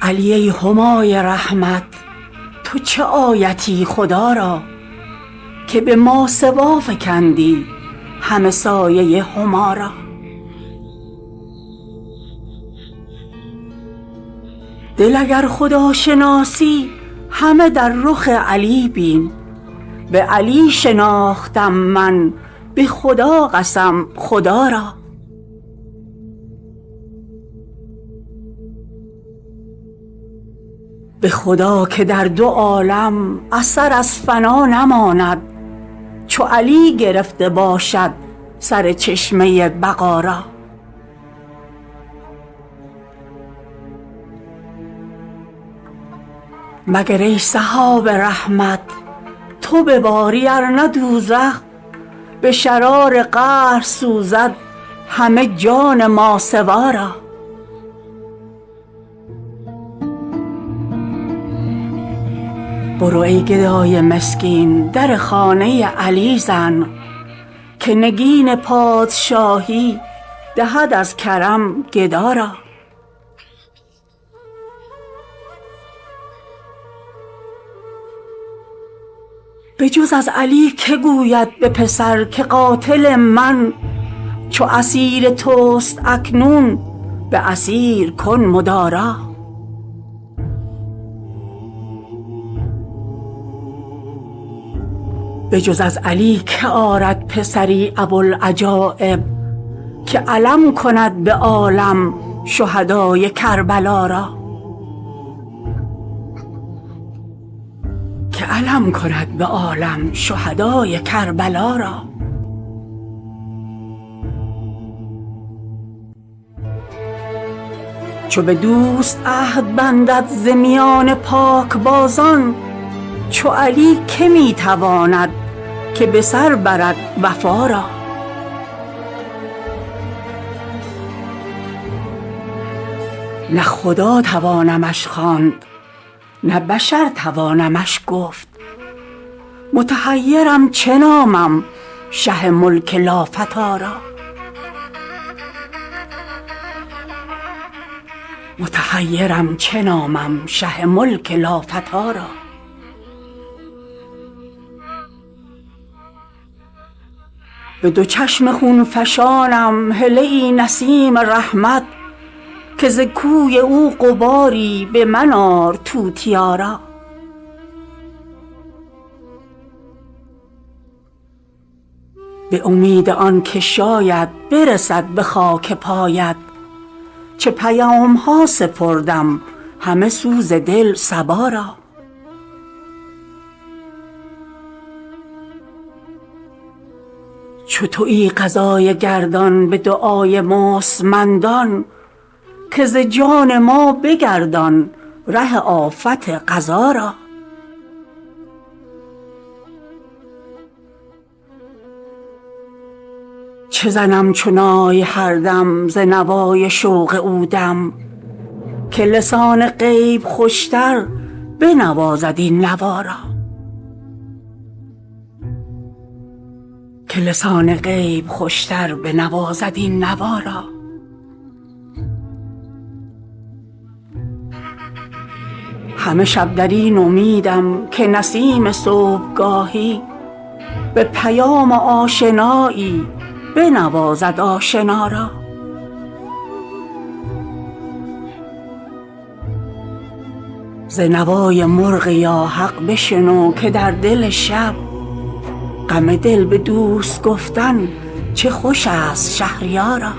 علی ای همای رحمت، تو چه آیتی خدا را که به ماسوا فکندی همه سایه هما را. دل اگر خدا شناسی همه در رخ علی بین، به علی شناختم من به خدا قسم خدا را. به خدا که در دو عالم اثر از فنا نماند، چو علی گرفته باشد سر چشمه بقا را. مگر ای سحاب رحمت تو بباری ارنه دوزخ، به شرار قهر سوزد همه جان ماسوا را. برو ای گدای مسکین در خانه علی زن، که نگین پادشاهی دهد از کرم گدا را. به جز از علی که گوید به پسر که قاتل من چو اسیر توست اکنون به اسیر کن مدارا. به جز از علی که آرد پسری ابوالعجایب، که علم کند به عالم شهدای کربلا را. که علم کند به عالم شهدای کربلا را. چو به دوست عهد بندد ز میان پاکبازان، چو علی که می تواند که به سر برد وفا را. نه خدا توانمش خواند نه بشر توانمش گفت، متحیرم چه نامم شه ملک لافتی را. متحیرم چه نامم شه ملک لافتی را. به دو چشم خون فشانم هله ای نسیم رحمت، که ز کوی او غباری به من آر توتیا را. به امید آن که شاید برسد به خاک پایت، چه پیام ها سپردم همه سوز دل صبا را. چو تویی قضای گردان به دعای مستمندان، که ز جان ما بگردان ره آفت قضا را. چه زنم چو نای هر دم ز نوای شوق او دم، که لسان غیب خوشتر بنوازد این نوا را. که لسان غیب خوشتر بنوازد این نوا را. همه شب در این امیدم که نسیم صبحگاهی، به پیام آشنایی بنوازد آشنا را. ز نوای مرغ یا حق بشنو که در دل شب، غم دل به دوست گفتن چه خوش است شهریارا.